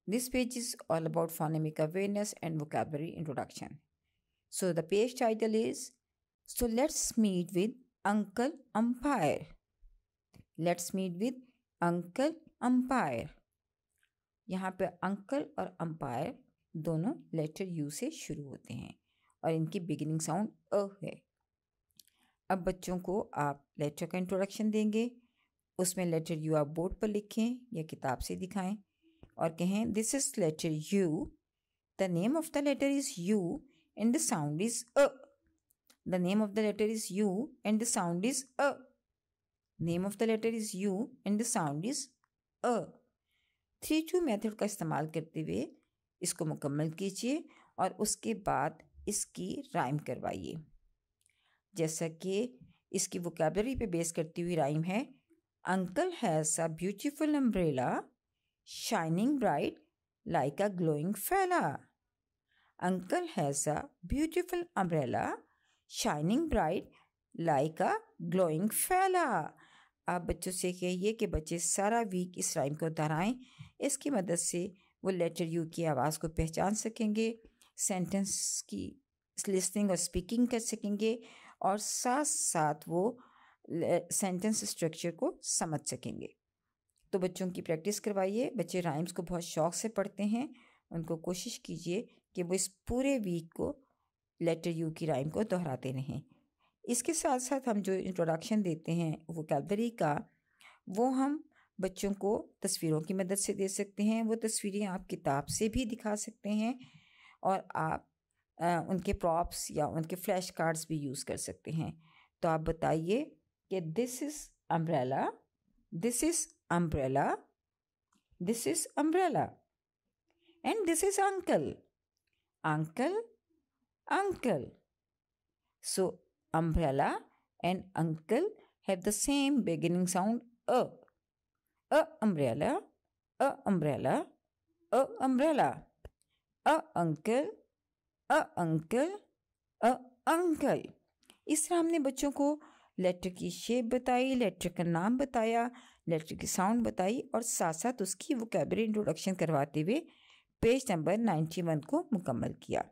This page is all about phonemic awareness and vocabulary introduction. So the page title is, so let's meet with Uncle Umpire. Let's meet with Uncle Umpire. यहाँ पे uncle और umpire दोनों letter you से शुरू होते हैं और इनकी बिगिनिंग साउंड अ है। अब बच्चों को आप लेटर का इंट्रोडक्शन देंगे, उसमें लेटर यू आप बोर्ड पर लिखें या किताब से दिखाएं और कहें this is letter U, the name of the letter is U and the sound is uh. The name of the letter is U and the sound is uh. Name of the letter is U and the sound is uh. 3-2 method का इस्तेमाल करते हुए इसको मुकम्मल कीजिए और उसके बाद इसकी राइम करवाइए। जैसा कि इसकी वोकैबुलरी पे बेस करती हुई राइम है, uncle has a beautiful umbrella shining bright like a glowing fella. Uncle has a beautiful umbrella shining bright like a glowing fella. आप बच्चों से कहिए कि बच्चे सारा वीक इस राइम को दोहराएं। इसकी मदद से वो लेटर यू की आवाज़ को पहचान सकेंगे, सेंटेंस की लिसनिंग और स्पीकिंग कर सकेंगे और साथ साथ वो सेंटेंस स्ट्रक्चर को समझ सकेंगे। तो बच्चों की प्रैक्टिस करवाइए। बच्चे राइम्स को बहुत शौक़ से पढ़ते हैं, उनको कोशिश कीजिए कि वो इस पूरे वीक को लेटर यू की राइम को दोहराते रहें। इसके साथ साथ हम जो इंट्रोडक्शन देते हैं वोकैबुलरी का, वो हम बच्चों को तस्वीरों की मदद से दे सकते हैं। वो तस्वीरें आप किताब से भी दिखा सकते हैं और आप उनके प्रॉप्स या उनके फ्लैश कार्ड्स भी यूज़ कर सकते हैं। तो आप बताइए कि this is umbrella, this is umbrella, this is umbrella and this is uncle, uncle, uncle. So umbrella and uncle have the same beginning sound a. A umbrella, a umbrella, a umbrella. A uncle, a uncle, a uncle. इस तरह हमने बच्चों को letter की shape बताई, letter का नाम बताया, लेटर की साउंड बताई और साथ साथ उसकी वोकैबुलरी इंट्रोडक्शन करवाते हुए पेज नंबर 91 को मुकम्मल किया।